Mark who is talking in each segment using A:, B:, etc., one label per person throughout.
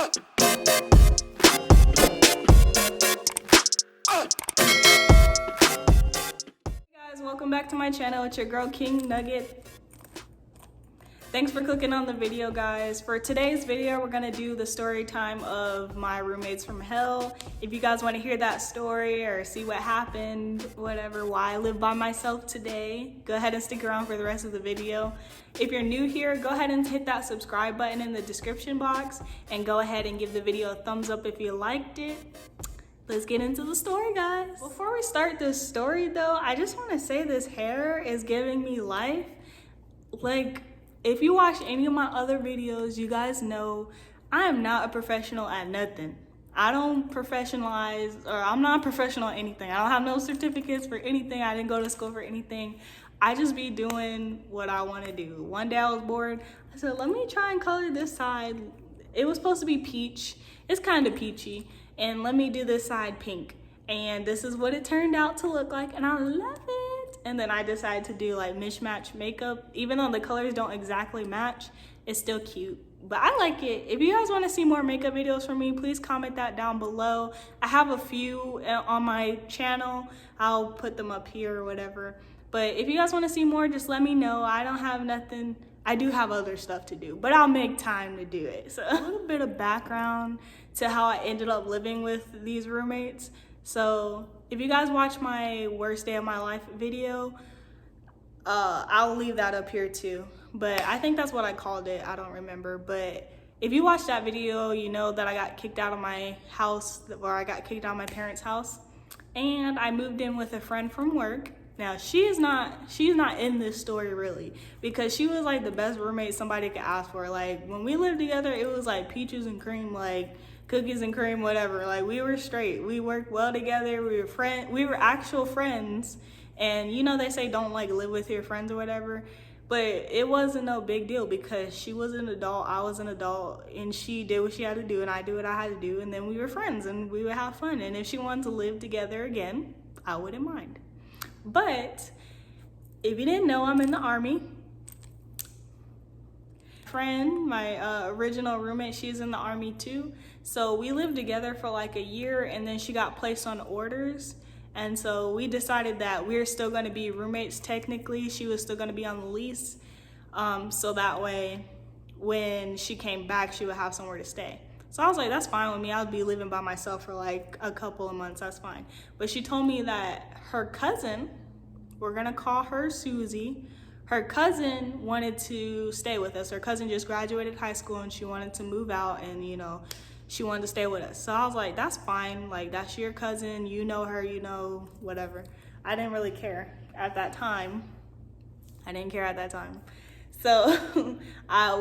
A: Guys, welcome back to my channel. It's your girl King Nugget. Thanks for clicking on the video, guys. For today's video, we're gonna do the story time of my roommates from hell. If you guys want to hear that story or see what happened, whatever, why I live by myself today, go ahead and stick around for the rest of the video. If you're new here, go ahead and hit that subscribe button in the description box and go ahead and give the video a thumbs up if you liked it. Let's get into the story, guys. Before we start this story though, I just want to say this hair is giving me life. Like, if you watch any of my other videos, you guys know I am not a professional at nothing. I don't professionalize, or I'm not professional at anything. I don't have no certificates for anything. I didn't go to school for anything. I just be doing what I want to do. One day I was bored. I said, let me try and color this side. It was supposed to be peach. It's kind of peachy. And let me do this side pink. And this is what it turned out to look like. And I love it. And then I decided to do like mismatch makeup. Even though the colors don't exactly match, it's still cute. But I like it. If you guys want to see more makeup videos from me, please comment that down below. I have a few on my channel. I'll put them up here or whatever. But if you guys want to see more, just let me know. I don't have nothing. I do have other stuff to do, but I'll make time to do it. So a little bit of background to how I ended up living with these roommates. So if you guys watch my worst day of my life video, I'll leave that up here too. But I think that's what I called it. I don't remember. But if you watch that video, you know that I got kicked out of my house, or I got kicked out of my parents' house. And I moved in with a friend from work. Now, she's not in this story really, because she was like the best roommate somebody could ask for. Like, when we lived together, it was like peaches and cream, like cookies and cream, whatever. Like, we were straight. We worked well together. We were actual friends. And you know, they say don't like live with your friends or whatever, but it wasn't no big deal because she was an adult, I was an adult, and she did what she had to do and I did what I had to do, and then we were friends and we would have fun. And if she wanted to live together again, I wouldn't mind. But if you didn't know, I'm in the Army. Friend, my original roommate, she's in the Army too. So we lived together for like a year, and then she got placed on orders. And so we decided that we're still going to be roommates technically. She was still going to be on the lease. So that way, when she came back, she would have somewhere to stay. So I was like, that's fine with me. I'll be living by myself for like a couple of months. That's fine. But she told me that her cousin, we're going to call her Susie, her cousin wanted to stay with us. Her cousin just graduated high school and she wanted to move out, and you know, she wanted to stay with us. So I was like, that's fine. Like, that's your cousin. You know her, you know, whatever. I didn't really care at that time. So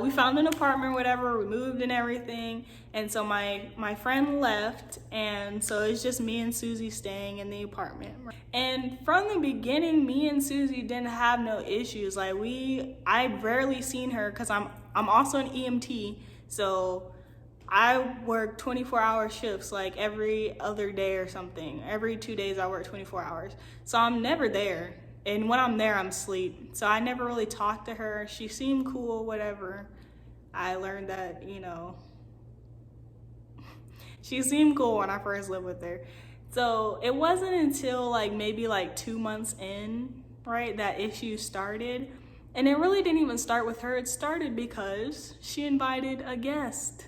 A: we found an apartment, whatever, we moved and everything. And so my friend left, and so it's just me and Susie staying in the apartment. And from the beginning, me and Susie didn't have no issues. Like, I rarely seen her because I'm also an EMT. So I work 24-hour shifts like every other day or something. Every 2 days I work 24 hours. So I'm never there. And when I'm there, I'm asleep. So I never really talked to her. She seemed cool, whatever. I learned that, you know, she seemed cool when I first lived with her. So it wasn't until like maybe like 2 months in, right, that issue started. And it really didn't even start with her. It started because she invited a guest.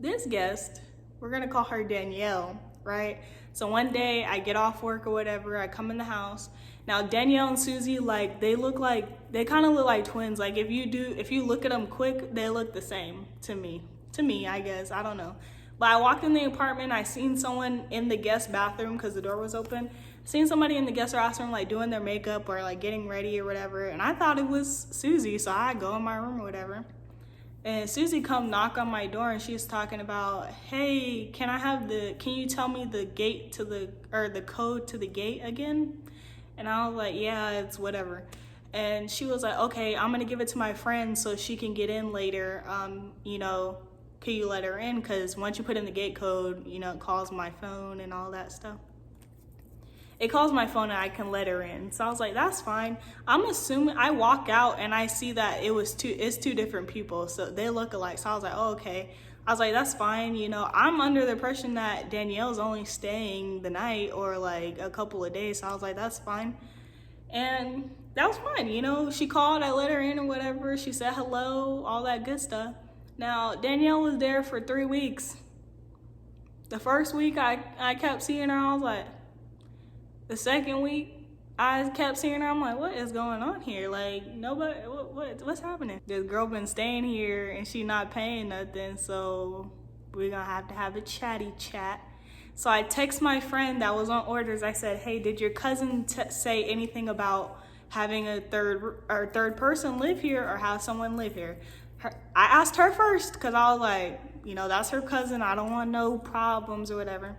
A: This guest, we're gonna call her Danielle, right? So one day I get off work or whatever, I come in the house. Now Danielle and Susie, like, they kind of look like twins. Like, if you look at them quick, they look the same to me, I guess, I don't know. But I walked in the apartment, I seen someone in the guest bathroom because the door was open. Seen somebody in the guest bathroom like doing their makeup or like getting ready or whatever, and I thought it was Susie, so I go in my room or whatever. And Susie come knock on my door, and she's talking about, hey, can you tell me the code to the gate again? And I was like, yeah, it's whatever. And she was like, okay, I'm gonna give it to my friend so she can get in later. You know, can you let her in? Because once you put in the gate code, you know, it calls my phone and all that stuff. it calls my phone and I can let her in. So I was like, that's fine. I'm assuming, I walk out and I see that it's two different people, so they look alike. So I was like, oh, okay. I was like, that's fine. You know, I'm under the impression that Danielle's only staying the night or like a couple of days. So I was like, that's fine. And that was fine. You know, she called, I let her in or whatever. She said hello, all that good stuff. Now, Danielle was there for 3 weeks. The first week I kept seeing her, I was like, the second week I kept seeing her, I'm like, what is going on here? Like, nobody, what's happening? This girl been staying here and she not paying nothing, so we're gonna have a chatty chat. So I text my friend that was on orders. I said, hey, did your cousin say anything about having a third person live here or have someone live here? I asked her first because I was like, you know, that's her cousin. I don't want no problems or whatever.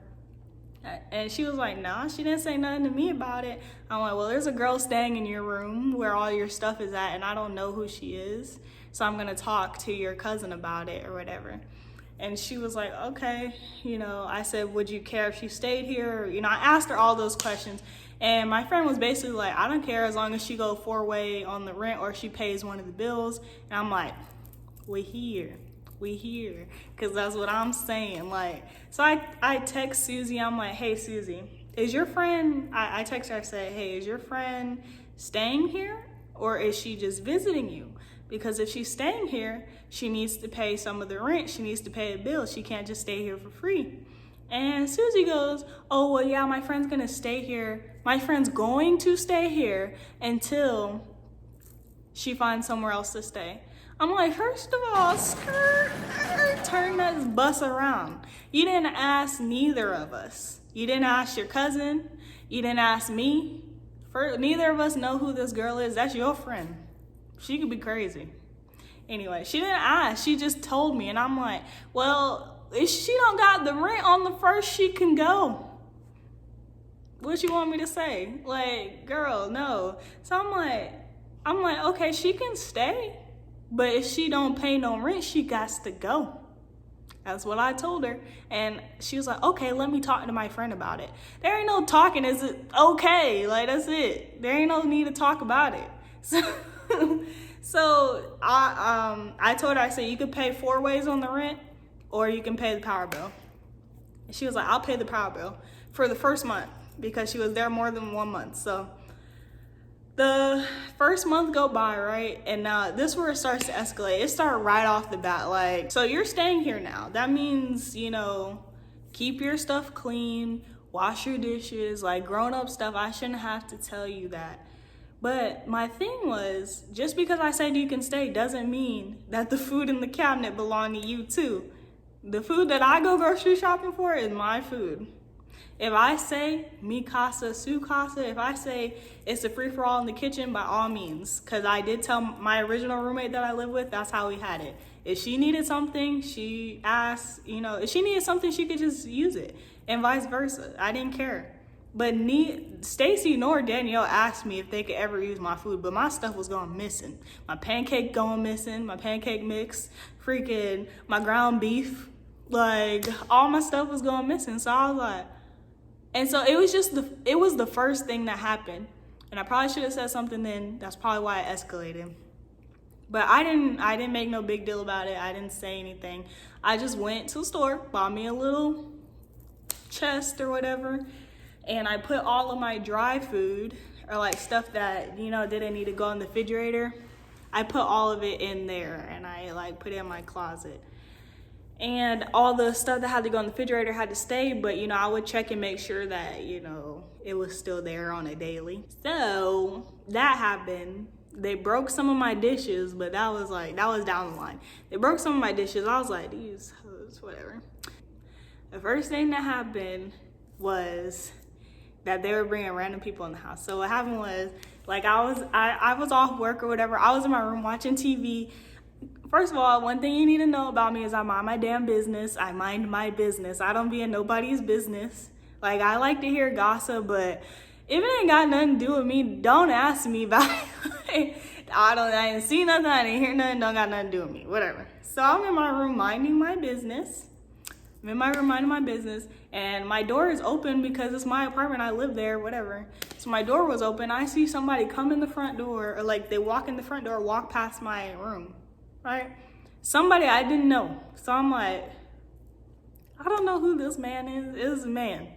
A: And she was like, nah, she didn't say nothing to me about it. I'm like, well, there's a girl staying in your room where all your stuff is at, and I don't know who she is. So I'm going to talk to your cousin about it or whatever. And she was like, okay. You know, I said, would you care if she stayed here? You know, I asked her all those questions. And my friend was basically like, I don't care as long as she go 4-way on the rent or she pays one of the bills. And I'm like, we here, because that's what I'm saying. Like, so I text Susie. I'm like, hey, Susie, is your friend, I text her, I said, hey, is your friend staying here or is she just visiting you? Because if she's staying here, she needs to pay some of the rent. She needs to pay a bill. She can't just stay here for free. And Susie goes, oh, well, yeah, my friend's gonna stay here. My friend's going to stay here until she finds somewhere else to stay. I'm like, first of all, turn that bus around. You didn't ask neither of us. You didn't ask your cousin. You didn't ask me. Neither of us know who this girl is. That's your friend. She could be crazy. Anyway, she didn't ask. She just told me. And I'm like, well, if she don't got the rent on the first, she can go. What you want me to say? Like, girl, no. So I'm like, okay, she can stay. But if she don't pay no rent, she got to go. That's what I told her. And she was like, okay, let me talk to my friend about it. There ain't no talking. Is it okay? Like, that's it. There ain't no need to talk about it. So I told her, I said, you could pay 4 ways on the rent or you can pay the power bill. And she was like, I'll pay the power bill for the first month because she was there more than 1 month. So the first month go by, right? And this is where it starts to escalate. It started right off the bat. Like, so you're staying here now. That means, you know, keep your stuff clean, wash your dishes, like grown up stuff. I shouldn't have to tell you that. But my thing was, just because I said you can stay doesn't mean that the food in the cabinet belong to you too. The food that I go grocery shopping for is my food. If I say mi casa, su casa, if I say it's a free-for-all in the kitchen, by all means. Because I did tell my original roommate that I live with, that's how we had it. If she needed something, she asked, you know, if she needed something, she could just use it. And vice versa. I didn't care. But Stacy nor Danielle asked me if they could ever use my food, but my stuff was going missing. My pancake going missing, my pancake mix, freaking my ground beef. Like, all my stuff was going missing. So I was like, and so it was the first thing that happened. And I probably should have said something then. That's probably why it escalated. But I didn't make no big deal about it. I didn't say anything. I just went to the store, bought me a little chest or whatever, and I put all of my dry food or like stuff that, you know, didn't need to go in the refrigerator. I put all of it in there and I like put it in my closet. And all the stuff that had to go in the refrigerator had to stay, but, you know, I would check and make sure that, you know, it was still there on a daily. So that happened. They broke some of my dishes, but that was down the line. They broke some of my dishes. I was like, these hoes, whatever. The first thing that happened was that they were bringing random people in the house. So what happened was, like, I was off work or whatever. I was in my room watching TV. First of all, one thing you need to know about me is I mind my damn business. I mind my business. I don't be in nobody's business. Like, I like to hear gossip, but if it ain't got nothing to do with me, don't ask me about it. I didn't see nothing, I didn't hear nothing, don't got nothing to do with me, whatever. So I'm in my room minding my business. I'm in my room minding my business, and my door is open because it's my apartment. I live there, whatever. So my door was open. I see somebody come in the front door, or like they walk in the front door, walk past my room, right? Somebody I didn't know. So I'm like, I don't know who this man is. It was a man.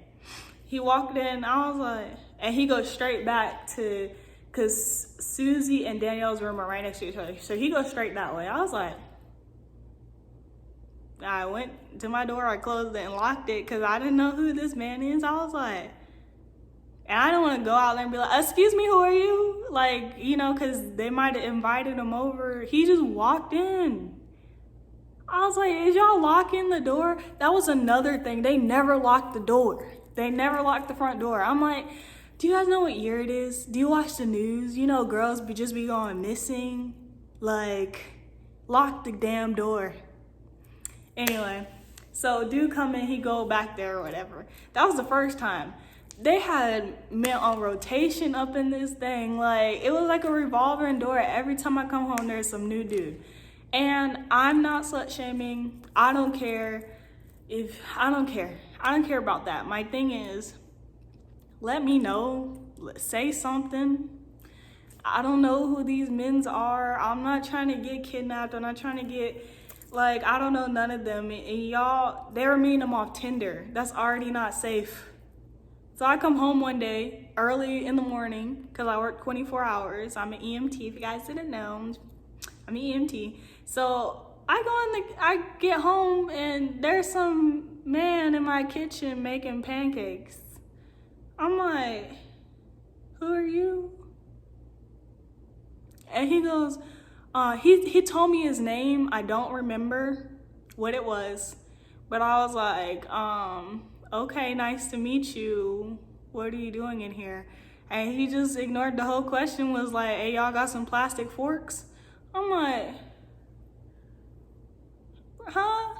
A: He walked in, I was like, and he goes straight back to, because Susie and Danielle's room are right next to each other. So he goes straight that way. I was like, I went to my door, I closed it and locked it because I didn't know who this man is. I was like, and I don't want to go out there and be like, excuse me, who are you? Like, you know, because they might have invited him over. He just walked in. I was like, is y'all locking the door? That was another thing. They never locked the door. They never locked the front door. I'm like, do you guys know what year it is? Do you watch the news? You know, girls just be going missing. Like, lock the damn door. Anyway, so dude come in, he go back there or whatever. That was the first time. They had men on rotation up in this thing. Like, it was like a revolving door. Every time I come home, there's some new dude. And I'm not slut shaming. I don't care I don't care about that. My thing is, let me know, say something. I don't know who these men are. I'm not trying to get kidnapped. I'm not trying to get, like, I don't know none of them. And y'all, they were meeting them off Tinder. That's already not safe. So I come home one day early in the morning because I work 24 hours. I'm an EMT, if you guys didn't know. I'm an EMT. So I get home and there's some man in my kitchen making pancakes. I'm like, who are you? And he goes, he told me his name. I don't remember what it was, but I was like, okay, nice to meet you. What are you doing in here? And he just ignored the whole question, was like, hey, y'all got some plastic forks? I'm like, huh?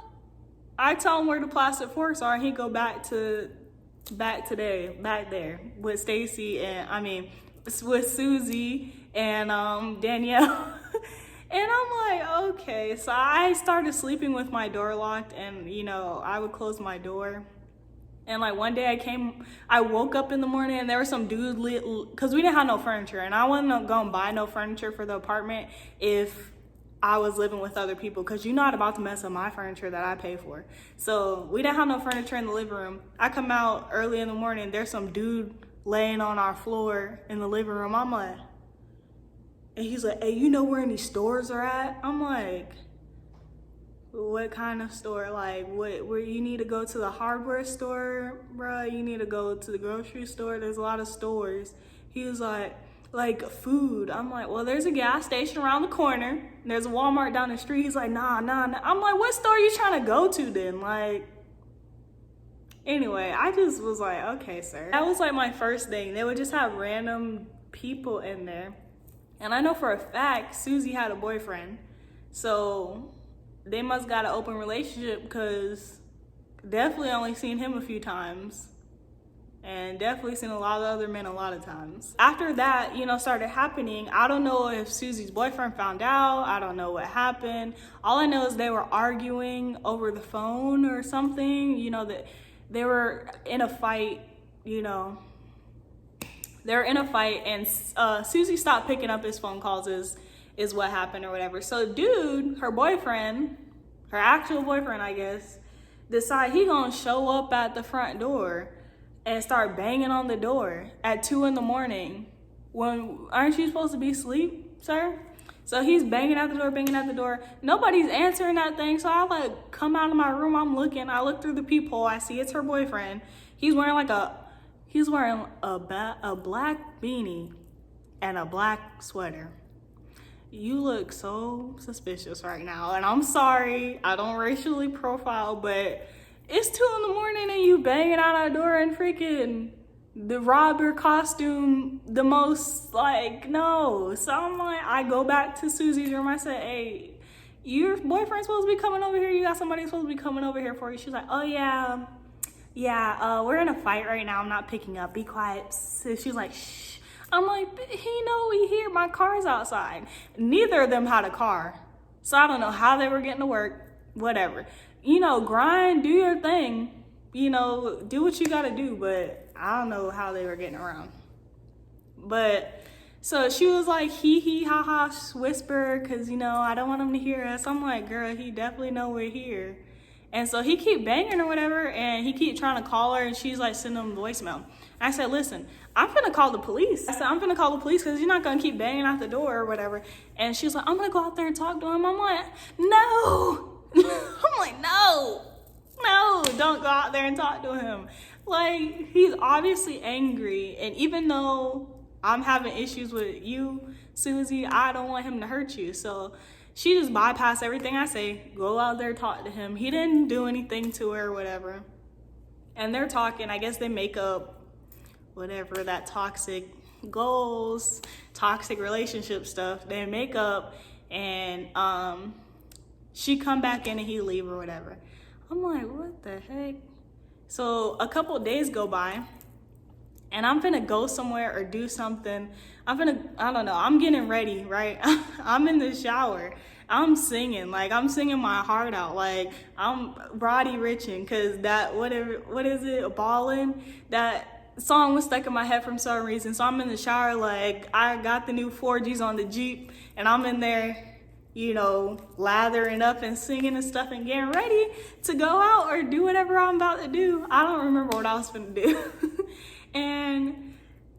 A: I tell him where the plastic forks are, and he go back there with Stacy and with Susie and Danielle. And I'm like, okay. So I started sleeping with my door locked, and you know, I would close my door. And like one day I woke up in the morning and there was some dude because we didn't have no furniture, and I wasn't gonna buy no furniture for the apartment if I was living with other people, because you're not about to mess up my furniture that I pay for. So we didn't have no furniture in the living room. I come out early in the morning, there's some dude laying on our floor in the living room. I'm like, and he's like, hey, you know where any stores are at? I'm like, what kind of store? Like, where you need to go to the hardware store, bruh? You need to go to the grocery store? There's a lot of stores. He was like food. I'm like, well, there's a gas station around the corner. There's a Walmart down the street. He's like, nah. I'm like, what store are you trying to go to then? Like, anyway, I just was like, okay, sir. That was like my first thing. They would just have random people in there. And I know for a fact Susie had a boyfriend. So they must got an open relationship, because definitely only seen him a few times. And definitely seen a lot of other men a lot of times. After that, you know, started happening, I don't know if Susie's boyfriend found out. I don't know what happened. All I know is they were arguing over the phone or something. You know, that they were in a fight, you know. They were in a fight, and Susie stopped picking up his phone calls is what happened or whatever. So dude, her boyfriend, her actual boyfriend, I guess, decide he gonna show up at the front door and start banging on the door at 2 a.m. when, aren't you supposed to be asleep, sir? So he's banging at the door. Nobody's answering that thing. So I like come out of my room. I'm looking. I look through the peephole. I see it's her boyfriend. He's wearing a black beanie and a black sweater. You look so suspicious right now. And I'm sorry, I don't racially profile, but it's 2 a.m. and you banging out our door in freaking the robber costume, the most, like, no. So I'm like, I go back to Susie's room. I said, hey, your boyfriend's supposed to be coming over here. You got somebody supposed to be coming over here for you. She's like, oh yeah, we're in a fight right now. I'm not picking up. Be quiet. So she's like, shh. I'm like, he know we here. My car's outside. Neither of them had a car. So I don't know how they were getting to work. Whatever. you know, grind, do your thing, you know, do what you gotta do. But I don't know how they were getting around. But so she was like, hee hee ha ha whisper, because, you know, I don't want him to hear us. I'm like, girl, he definitely know we're here. And so he keep banging or whatever, and he keep trying to call her, and she's like sending him voicemail. And I said, listen, I'm gonna call the police. I said, I'm gonna call the police because you're not gonna keep banging out the door or whatever. And she's like, I'm gonna go out there and talk to him. I'm like, no. I'm like, no, don't go out there and talk to him. Like, he's obviously angry, and even though I'm having issues with you, Susie, I don't want him to hurt you. So she just bypassed everything I say, go out there, talk to him. He didn't do anything to her or whatever. And they're talking, I guess they make up whatever that toxic goals, toxic relationship stuff. They make up, and she come back in and he leave or whatever. I'm like, what the heck? So a couple days go by, and I'm finna go somewhere or do something. I don't know, I'm getting ready, right? I'm in the shower. I'm singing my heart out. Like, I'm Roddy Richin', because that, what is it, Ballin'? That song was stuck in my head for some reason. So I'm in the shower, like, I got the new 4Gs on the Jeep, and I'm in there, you know, lathering up and singing and stuff and getting ready to go out or do whatever I'm about to do. I don't remember what I was gonna do. And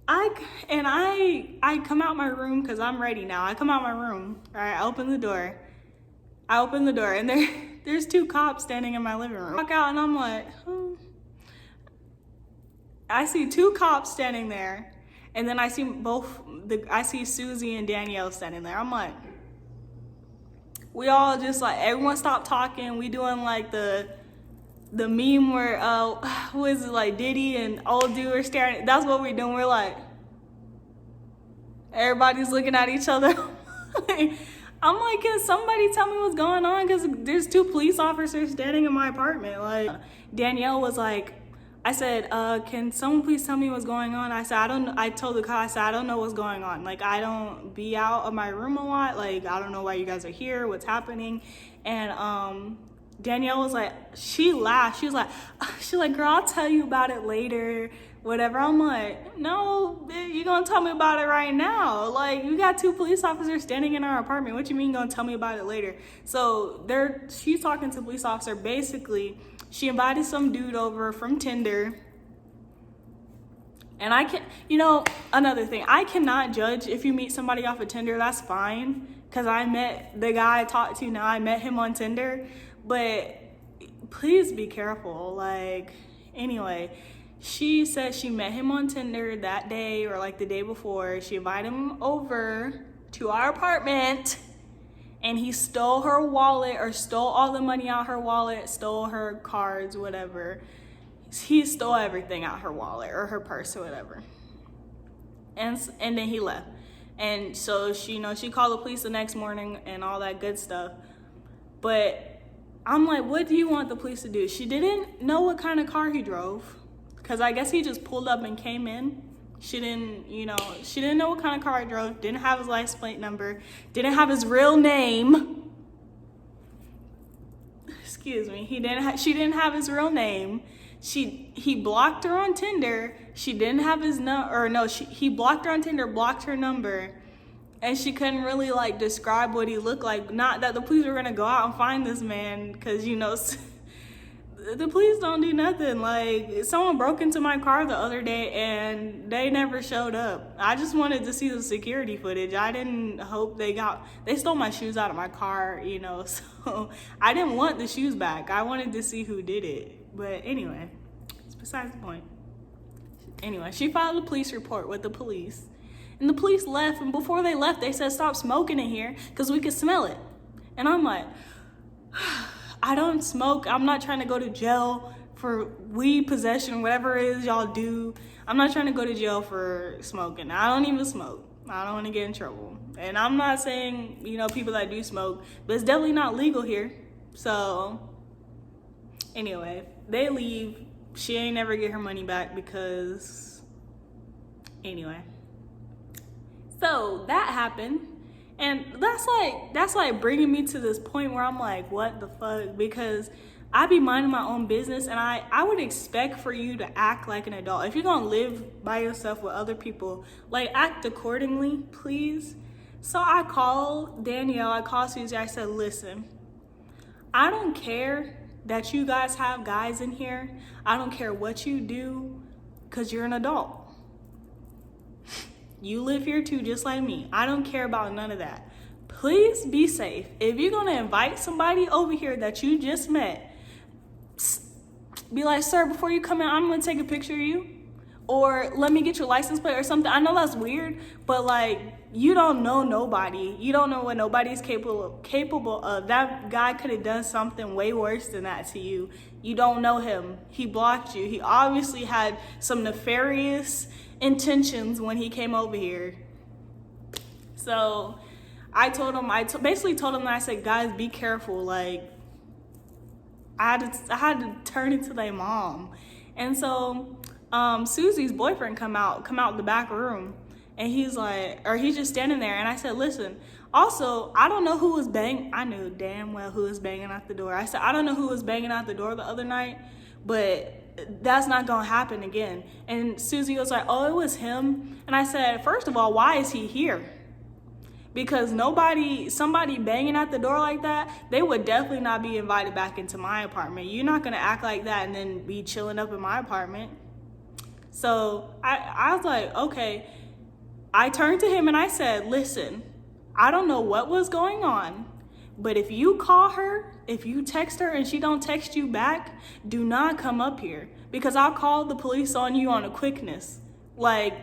A: I come out my room because I'm ready now. I come out my room, all right, I open the door, and there's 2 cops standing in my living room. I walk out and I'm like, I see 2 cops standing there, and then I see Susie and Danielle standing there. I'm like, we all just like, everyone stopped talking. We doing like the meme where, who is it, like Diddy and old dude are staring. That's what we're doing. We're like, everybody's looking at each other. I'm like, can somebody tell me what's going on? Because there's 2 police officers standing in my apartment. Like, Danielle was like, I said, can someone please tell me what's going on? I said, I told the cop, I said, I don't know what's going on. Like, I don't be out of my room a lot. Like, I don't know why you guys are here, what's happening. And Danielle was like, she laughed. She was like, girl, I'll tell you about it later, whatever. I'm like, no, you're gonna tell me about it right now. Like, you got 2 police officers standing in our apartment. What you mean gonna tell me about it later? So she's talking to the police officer. Basically, she invited some dude over from Tinder. And another thing, I cannot judge if you meet somebody off of Tinder, that's fine. Because I met the guy I talked to now, I met him on Tinder. But please be careful. Like, anyway, she said she met him on Tinder that day or like the day before. She invited him over to our apartment, and he stole her wallet, or stole all the money out her wallet, stole her cards, whatever. He stole everything out her wallet or her purse or whatever. And then he left. And so she called the police the next morning and all that good stuff. But I'm like, what do you want the police to do? She didn't know what kind of car he drove, because I guess he just pulled up and came in. She didn't know what kind of car he drove, didn't have his license plate number, didn't have his real name. Excuse me. She didn't have his real name. He blocked her on Tinder. She didn't have his he blocked her on Tinder, blocked her number. And she couldn't really like describe what he looked like. Not that the police were gonna go out and find this man, because the police don't do nothing. Like, someone broke into my car the other day and they never showed up. I just wanted to see the security footage. I didn't hope they stole my shoes out of my car, so I didn't want the shoes back. I wanted to see who did it. But anyway, it's besides the point. Anyway, she filed a police report with the police. And the police left, and before they left, they said, stop smoking in here because we could smell it. And I'm like, I don't smoke. I'm not trying to go to jail for weed possession, whatever it is y'all do. I'm not trying to go to jail for smoking. I don't even smoke. I don't want to get in trouble. And I'm not saying, people that do smoke, but it's definitely not legal here. So anyway, they leave. She ain't never get her money back because, anyway. So that happened, and that's like bringing me to this point where I'm like, what the fuck? Because I be minding my own business, and I would expect for you to act like an adult. If you're gonna live by yourself with other people, like, act accordingly, please. So I called Danielle, I called Susie, I said, listen, I don't care that you guys have guys in here. I don't care what you do, because you're an adult. You live here too, just like me. I don't care about none of that. Please be safe. If you're gonna invite somebody over here that you just met, be like, sir, before you come in, I'm gonna take a picture of you, or let me get your license plate or something. I know that's weird, but like, you don't know nobody. You don't know what nobody's capable of. That guy could have done something way worse than that to you. You don't know him. He blocked you. He obviously had some nefarious intentions when he came over here. So I told him, basically told him that I said, guys, be careful. Like, I had to turn into their mom. And so Susie's boyfriend come out the back room, and he's like, or he's just standing there. And I said, listen, also, I don't know who was banging. I knew damn well who was banging out the door. I said, I don't know who was banging out the door the other night, but that's not gonna happen again. And Susie was like, oh, it was him. And I said, first of all, why is he here? Because somebody banging at the door like that, they would definitely not be invited back into my apartment. You're not gonna act like that and then be chilling up in my apartment. So I was like, okay. I turned to him and I said, listen, I don't know what was going on, but if you call her, if you text her and she don't text you back, do not come up here, because I'll call the police on you on a quickness. Like,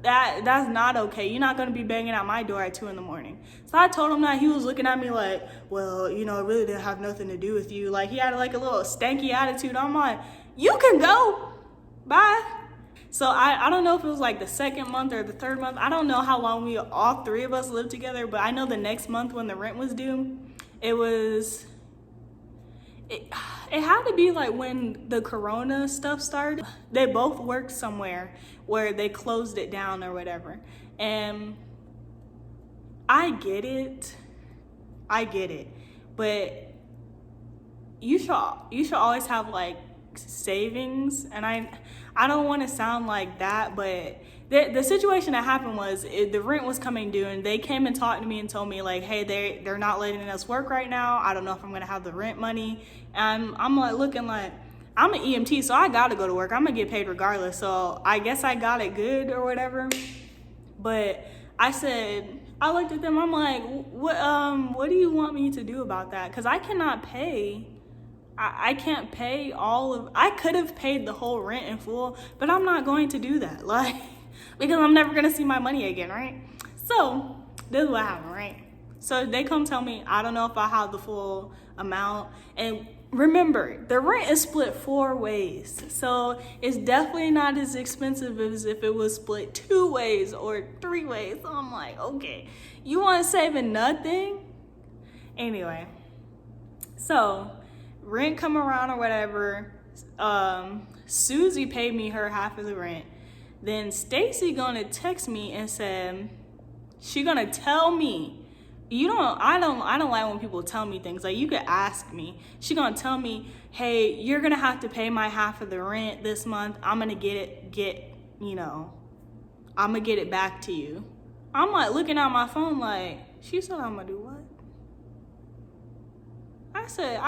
A: that's not okay. You're not gonna be banging at my door at 2 a.m. So I told him that. He was looking at me like, well, you know, it really didn't have nothing to do with you. Like, he had like a little stanky attitude. I'm like, you can go, bye. So I don't know if it was like the second month or the third month. I don't know how long all three of us lived together, but I know the next month when the rent was due, it had to be like when the corona stuff started. They both worked somewhere where they closed it down or whatever. And I get it, but you should always have like savings. And I don't want to sound like that, but the situation that happened was the rent was coming due, and they came and talked to me and told me like, hey, they're not letting us work right now. I don't know if I'm gonna have the rent money. And I'm like looking like, I'm an EMT, so I gotta go to work. I'm gonna get paid regardless. So I guess I got it good or whatever. But I looked at them, I'm like, what do you want me to do about that? Because I cannot pay. I can't pay I could have paid the whole rent in full, but I'm not going to do that, like, because I'm never gonna see my money again, right? So this is what happened, right? So they come tell me, I don't know if I have the full amount. And remember, the rent is split 4 ways. So it's definitely not as expensive as if it was split 2 ways or 3 ways. So I'm like, okay, you want to save nothing? Anyway, so rent come around or whatever, Susie paid me her half of the rent. Then Stacy gonna text me and said, she gonna tell me, I don't like when people tell me things. Like, you could ask me. She gonna tell me, hey, you're gonna have to pay my half of the rent this month. I'm gonna I'm gonna get it back to you. I'm like looking at my phone like, she said I'm gonna do what? I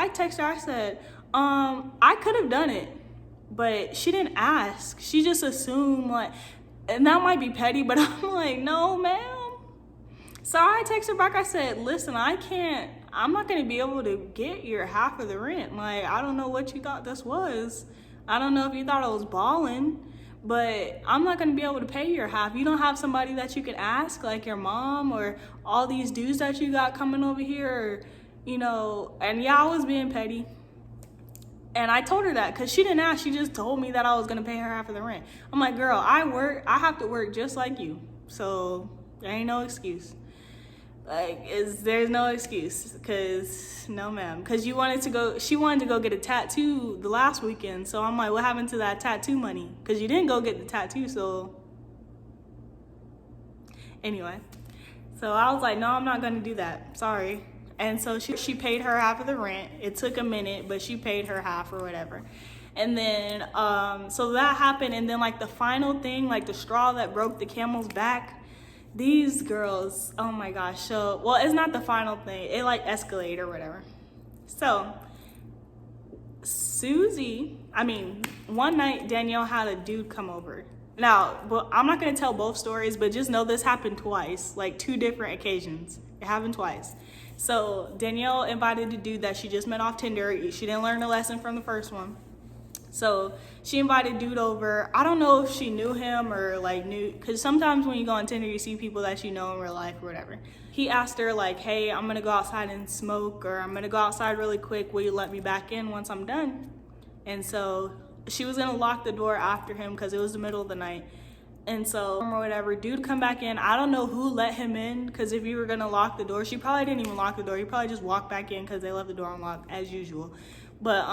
A: texted her, I said, I could have done it, but she didn't ask. She just assumed, like, and that might be petty, but I'm like, no, ma'am. So I texted her back, I said, listen, I'm not gonna be able to get your half of the rent. Like, I don't know what you thought this was. I don't know if you thought I was balling, but I'm not gonna be able to pay your half. You don't have somebody that you can ask, like your mom or all these dudes that you got coming over here, or, and yeah, I was being petty. And I told her that because she didn't ask. She just told me that I was going to pay her half of the rent. I'm like, girl, I have to work just like you. So there ain't no excuse. Like, there's no excuse, because no, ma'am. Because she wanted to go get a tattoo the last weekend. So I'm like, what happened to that tattoo money? Because you didn't go get the tattoo, so. Anyway. So I was like, no, I'm not going to do that. Sorry. And so she paid her half of the rent. It took a minute, but she paid her half or whatever. And then, so that happened. And then like the final thing, like the straw that broke the camel's back, these girls, oh my gosh. So, well, it's not the final thing. It like escalated or whatever. So one night Danielle had a dude come over. Now, but I'm not gonna tell both stories, but just know this happened twice, like 2 different occasions. It happened twice. So Danielle invited a dude that she just met off Tinder. She didn't learn a lesson from the first one. So she invited dude over. I don't know if she knew him or like knew, because sometimes when you go on Tinder, you see people that you know in real life or whatever. He asked her like, hey, I'm gonna go outside and smoke, or I'm gonna go outside really quick. Will you let me back in once I'm done? And so she was gonna lock the door after him because it was the middle of the night. And so, or whatever, dude come back in. I don't know who let him in, because if you were gonna lock the door, she probably didn't even lock the door. You probably just walked back in because they left the door unlocked as usual. But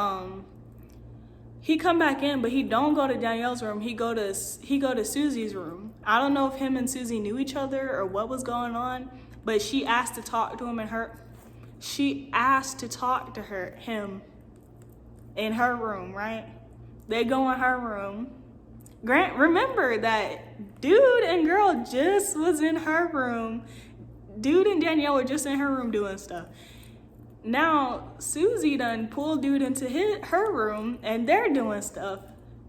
A: he come back in, but he don't go to Danielle's room. He go to Susie's room. I don't know if him and Susie knew each other or what was going on, but she asked to talk to him him in her room, right? They go in her room. Grant, remember that dude and girl just was in her room. Dude and Danielle were just in her room doing stuff. Now, Susie done pulled dude into her room and they're doing stuff.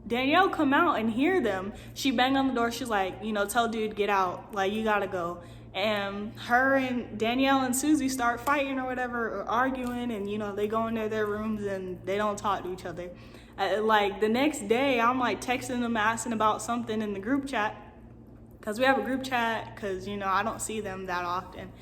A: Danielle come out and hear them. She banged on the door. She's like, tell dude, get out. Like, you gotta go. And her and Danielle and Susie start fighting or whatever, or arguing, and, they go into their rooms and they don't talk to each other. Like, the next day, I'm like texting them, asking about something in the group chat. Because we have a group chat, because, I don't see them that often.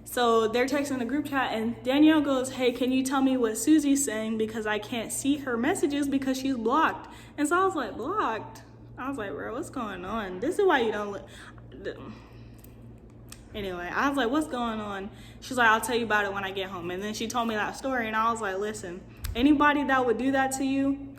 A: So they're texting the group chat, and Danielle goes, hey, can you tell me what Susie's saying, because I can't see her messages because she's blocked. And so I was like, blocked? I was like, bro, what's going on? This is why you don't look. Anyway, I was like, what's going on? She's like, I'll tell you about it when I get home. And then she told me that story, and I was like, listen, anybody that would do that to you,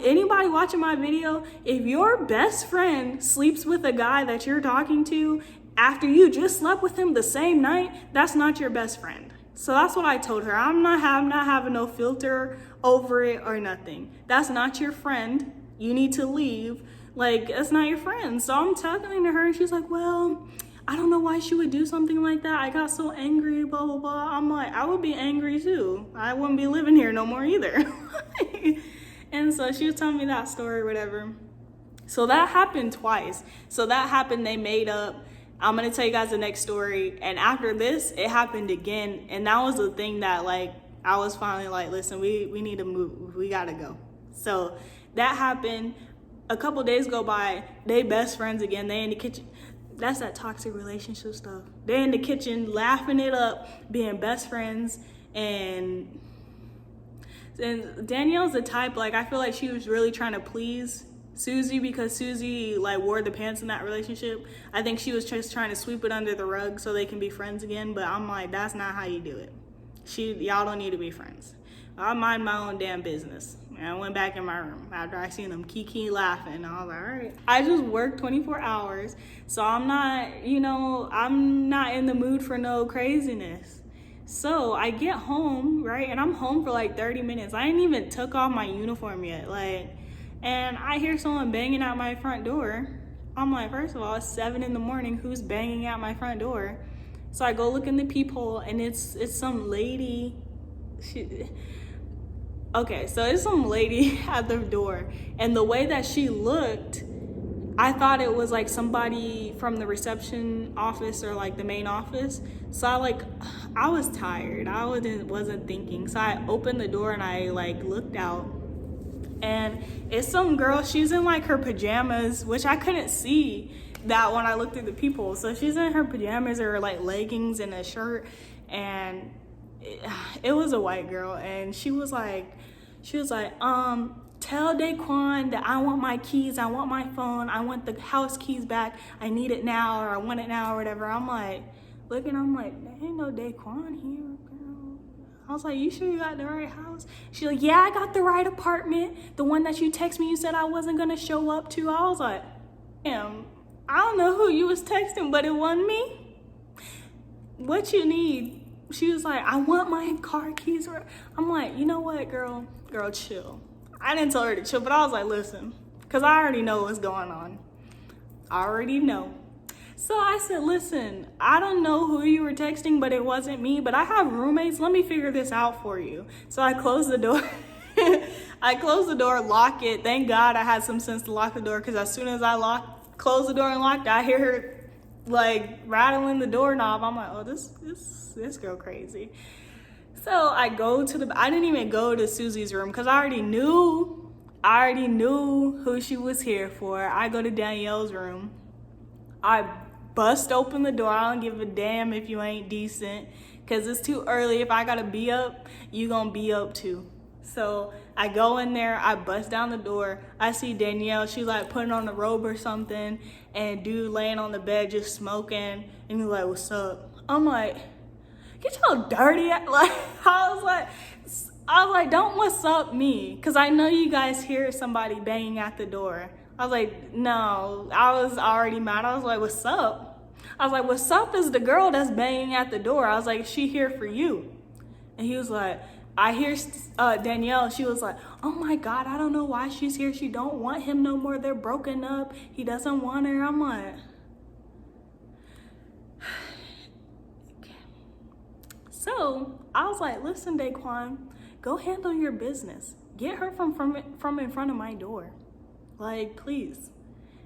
A: anybody watching my video, if your best friend sleeps with a guy that you're talking to after you just slept with him the same night, that's not your best friend. So that's what I told her. I'm not having no filter over it or nothing. That's not your friend. You need to leave. Like, that's not your friend. So I'm talking to her, and she's like, well, I don't know why she would do something like that. I got so angry, blah, blah, blah. I'm like, I would be angry too. I wouldn't be living here no more either. And so she was telling me that story or whatever. So that happened twice. So that happened, they made up. I'm gonna tell you guys the next story. And after this, it happened again. And that was the thing that, like, I was finally like, listen, we need to move. We gotta go. So that happened. A couple days go by, they best friends again. They in the kitchen. That's that toxic relationship stuff. They're in the kitchen laughing it up, being best friends. And Danielle's the type, like, I feel like she was really trying to please Susie, because Susie like wore the pants in that relationship. I think she was just trying to sweep it under the rug so they can be friends again. But I'm like, that's not how you do it. Y'all don't need to be friends. I mind my own damn business. And I went back in my room after I seen them kiki laughing. I was like, all right. I just worked 24 hours, so I'm not, I'm not in the mood for no craziness. So I get home, right, and I'm home for like 30 minutes. I ain't even took off my uniform yet, and I hear someone banging at my front door. I'm like, first of all, it's 7 a.m. Who's banging at my front door? So I go look in the peephole, and it's some lady. Okay, so it's some lady at the door, and the way that she looked, I thought it was like somebody from the reception office or like the main office. So I was tired. I wasn't thinking. So I opened the door and I like looked out, and it's some girl. She's in like her pajamas, which I couldn't see that when I looked through the peephole. So she's in her pajamas or like leggings and a shirt, and it was a white girl, and she was like, tell Daquan that I want my keys, I want my phone, I want the house keys back, I need it now, or I want it now, or whatever. I'm like, looking, I'm like, there ain't no Daquan here, girl. I was like, you sure you got the right house? She's like, yeah, I got the right apartment, the one that you text me, you said I wasn't gonna show up to. I was like, damn, I don't know who you was texting, but it wasn't me. What you need? she was like, I want my car keys. I'm like, you know what, girl, chill. I didn't tell her to chill, but I was like, listen, because I already know what's going on. I already know. So I said, listen, I don't know who you were texting, but it wasn't me, but I have roommates. Let me figure this out for you. So I closed the door. I closed the door, lock it. Thank God I had some sense to lock the door, because as soon as I closed the door and locked it, I hear her like rattling the doorknob. I'm like, oh, this girl crazy. So I didn't even go to Susie's room, because I already knew who she was here for. I go to Danielle's room. I bust open the door. I don't give a damn if you ain't decent, because it's too early. If I gotta be up, you gonna be up too. So I go in there, I bust down the door. I see Danielle, she's like putting on a robe or something, and dude laying on the bed just smoking, and he's like, what's up? I'm like, get your dirty ass. Like, I was like, don't what's up me, because I know you guys hear somebody banging at the door. I was like, no, I was already mad. I was like, what's up? I was like, what's up is the girl that's banging at the door. I was like, she here for you. And he was like, I hear Danielle, she was like, oh my God, I don't know why she's here. She don't want him no more. They're broken up. He doesn't want her. I'm like, so I was like, listen, Daquan, go handle your business. Get her from in front of my door. Like, please.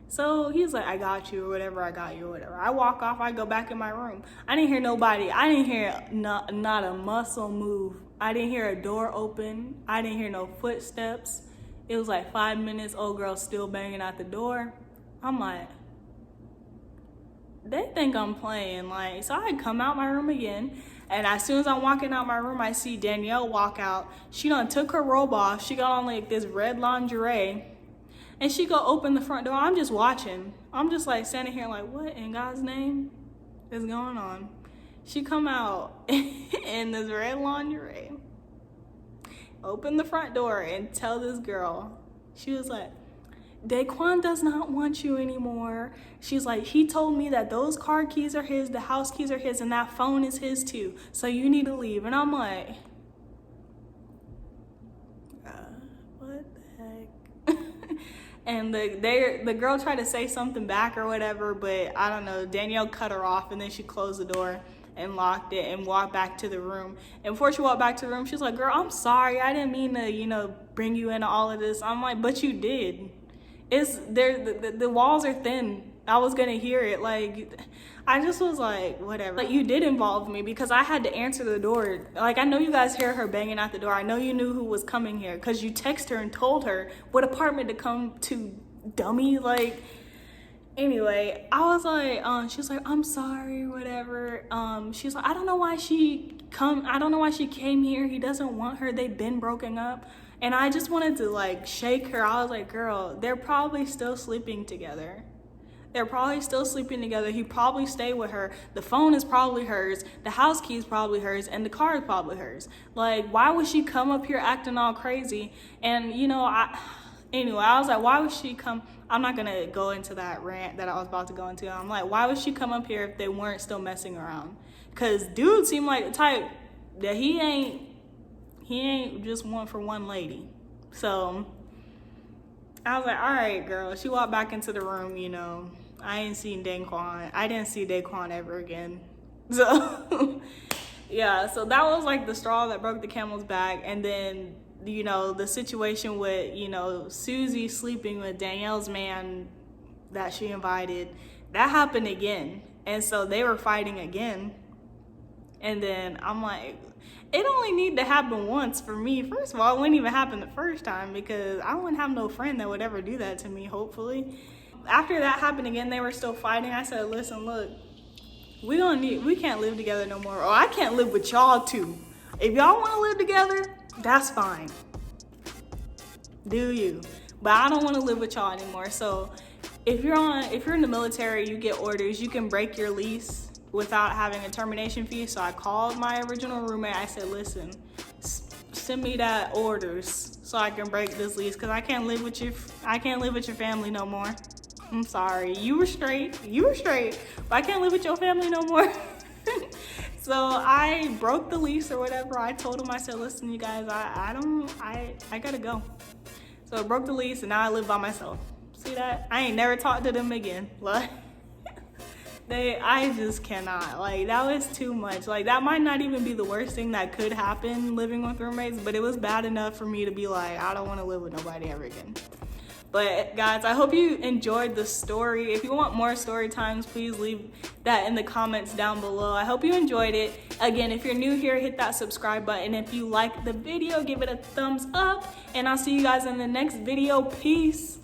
A: So he's like, I got you, or whatever, I got you, or whatever. I walk off, I go back in my room. I didn't hear nobody. I didn't hear not a muscle move. I didn't hear a door open. I didn't hear no footsteps. It was like 5 minutes, old girl still banging at the door. I'm like, they think I'm playing. Like, so I come out my room again. And as soon as I'm walking out my room, I see Danielle walk out. She done took her robe off. She got on like this red lingerie. And she go open the front door. I'm just watching. I'm just like standing here like, what in God's name is going on? She come out in this red lingerie, open the front door and tell this girl, she was like, Daquan does not want you anymore. She's like, he told me that those car keys are his, the house keys are his, and that phone is his too. So you need to leave. And I'm like, what the heck? And the girl tried to say something back or whatever, but I don't know. Danielle cut her off, and then she closed the door and locked it and walked back to the room. And before she walked back to the room, she was like, girl, I'm sorry. I didn't mean to, bring you into all of this. I'm like, but you did. It's there. The walls are thin. I was going to hear it. Like, I just was like, whatever. Like, you did involve me, because I had to answer the door. Like, I know you guys hear her banging at the door. I know you knew who was coming here, because you texted her and told her what apartment to come to, dummy. Like, anyway, I was like, she was like, I'm sorry, whatever. She was like, I don't know why she came here. He doesn't want her. They've been broken up. And I just wanted to like shake her. I was like, girl, they're probably still sleeping together. They're probably still sleeping together. He probably stayed with her. The phone is probably hers. The house key is probably hers. And the car is probably hers. Like, why would she come up here acting all crazy? And, anyway, I was like, why would she come? I'm not going to go into that rant that I was about to go into. I'm like, why would she come up here if they weren't still messing around? Because dude seemed like the type that he ain't just one for one lady. So I was like, all right, girl. She walked back into the room, I ain't seen Daquan. I didn't see Daquan ever again. So yeah, so that was like the straw that broke the camel's back. And then, the situation with, Susie sleeping with Danielle's man that she invited, that happened again. And so they were fighting again. And then I'm like, it only need to happen once for me. First of all, it wouldn't even happen the first time, because I wouldn't have no friend that would ever do that to me, hopefully. After that happened again, they were still fighting. I said, listen, look, we can't live together no more. Or I can't live with y'all too. If y'all want to live together, that's fine. Do you? But I don't want to live with y'all anymore. So if you're in the military, you get orders, you can break your lease without having a termination fee. So I called my original roommate. I said, listen, send me that orders so I can break this lease, because I can't live with your family no more. I'm sorry. You were straight, but I can't live with your family no more. So I broke the lease or whatever. I told him, I said, listen, you guys, I gotta go. So I broke the lease and now I live by myself. See that? I ain't never talked to them again. Like, I just cannot. Like, that was too much. Like, that might not even be the worst thing that could happen living with roommates, but it was bad enough for me to be like, I don't want to live with nobody ever again. But guys, I hope you enjoyed the story. If you want more story times, please leave that in the comments down below. I hope you enjoyed it. Again, if you're new here, hit that subscribe button. If you like the video, give it a thumbs up. And I'll see you guys in the next video. Peace.